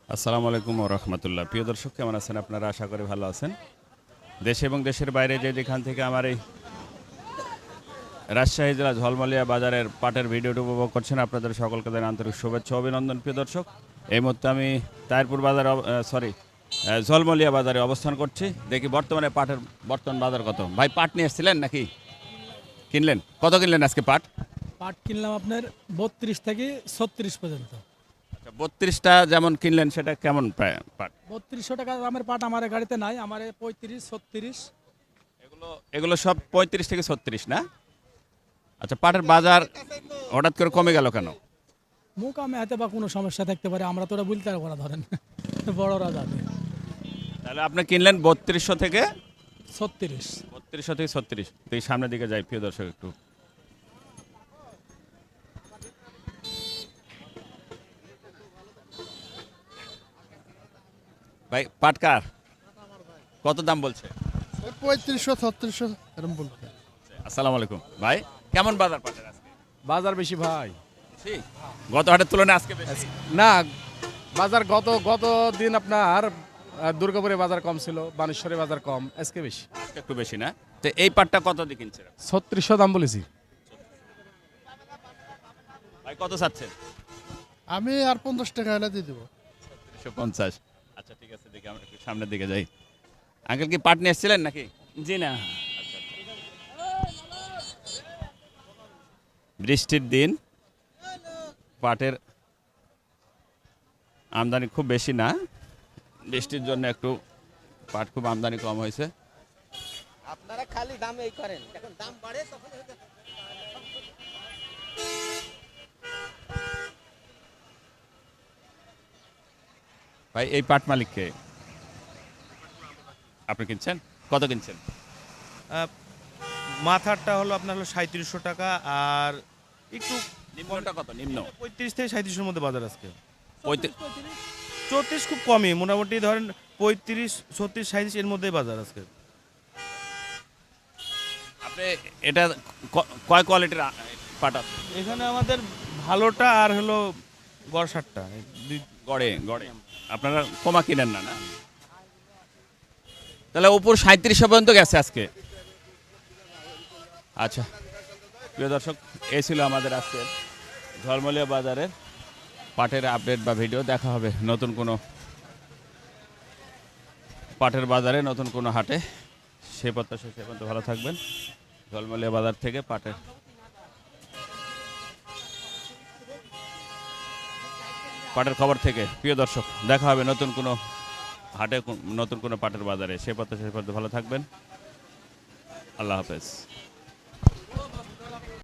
আসসালামু আলাইকুম ওয়া রাহমাতুল্লাহ। প্রিয় দর্শক, কেমন আছেন আপনারা? আশা করি ভালো আছেন। দেশে এবং দেশের বাইরে যেখান থেকে আমার এই রাজশাহী জেলা ঝলমলিয়া বাজারের পাটের ভিডিওটি উপভোগ করছেন, আপনাদের সকলকে জানাই আন্তরিক শুভেচ্ছা ও অভিনন্দন। প্রিয় দর্শক, এই মুহূর্তে আমি তাহিরপুর বাজারে ঝলমলিয়া বাজারে অবস্থান করছি। দেখি বর্তমানে পাটের বর্তমান বাজার কত। ভাই, পাট নিয়ে এসেছিলেন নাকি কিনলেন? কত কিনলেন আজকে পাট? পাট কিনলাম আপনার 32 থেকে 36 পর্যন্ত। আচ্ছা, 32টা যেমন কিনলেন, সেটা কেমন প্রায় পাট? 3200 টাকা দামের পাট আমার গাড়িতে নাই, আমার 35 36। এগুলো এগুলো সব 35 থেকে 36 না? আচ্ছা, পাটের বাজার হঠাৎ করে কমে গেল কেন? মুখ আমি হাতে বা কোনো সমস্যা থাকতে পারে, আমরা তো ওরা বলতে পারবো না, ধরেন বড়রা জানে। তাহলে আপনি কিনলেন 3200 থেকে 36। 3200 থেকে 36। তো এই সামনের দিকে যাই, প্রিয় দর্শক, একটু ভাই, পাট কার? কত দাম বলছে? 3500 3600 এরকম বলবে। আসসালামু আলাইকুম ভাই, কেমন বাজার পাটের আজকে? বাজার বেশি ভাই। বেশি? গত হাটের তুলনায় আজকে বেশি? না, বাজার গত দিন আপনার দুর্গাপুরে বাজার কম ছিল, বানেশ্বরে বাজার কম, আজকে বেশি। আজকে একটু বেশি না? তো এই পাটটা কত দিয়ে কিনছেন? 3600 দাম বলেছি। ভাই, কত চাচ্ছেন? আমি আর 50 টাকা হলে দিয়ে দেবো। 350। আচ্ছা, ঠিক আছে, দেখি আমরা একটু সামনের দিকে যাই। আঙ্কেল, কি পাট নিয়ে এসেছিলেন নাকি? জি না। বৃষ্টির দিন, পাটের আমদানি খুব বেশি না। বৃষ্টির জন্য একটু পাট খুব আমদানি কম হয়েছে। আপনারা খালি দাম এই করেন, যখন দাম বাড়ে তখন ভাই, এই পাট মালিককে আপনি কিনছেন? কত কিনছেন? মাথারটা হলো আপনার হলো 3700 টাকা, আর একটু নিম্নটা কত? নিম্ন 35 থেকে 3700 মধ্যে বাজার আজকে। 35। 34 খুব কমই, মোটামুটি ধরেন 35 36 37 এর মধ্যেই বাজার আজকে। আপনি এটা কয় কোয়ালিটির পাট আছে? এখানে আমাদের ভালোটা আর হলো গড় 60টা। গড়ে গড়ে আপনারা কমা কিনেন না? না, তাহলে উপর 3700 পর্যন্ত গেছে আজকে। আচ্ছা, প্রিয় দর্শক, এই ছিল আমাদের আজকের ঝলমলিয়া বাজারের পাটের আপডেট বা ভিডিও। দেখা হবে নতুন কোনো পাটের বাজারে, নতুন কোনো হাটে। সে প্রত্যাশা, সে পর্যন্ত ভালো থাকবেন। ঝলমলিয়া বাজার থেকে পাটের খবর থেকে, প্রিয় দর্শক, দেখা হবে নতুন কোনো হাটে, নতুন কোনো পাটের বাজারে। সে প্রত্যাশা, সে পর্যন্ত ভালো থাকবেন। আল্লাহ হাফেজ।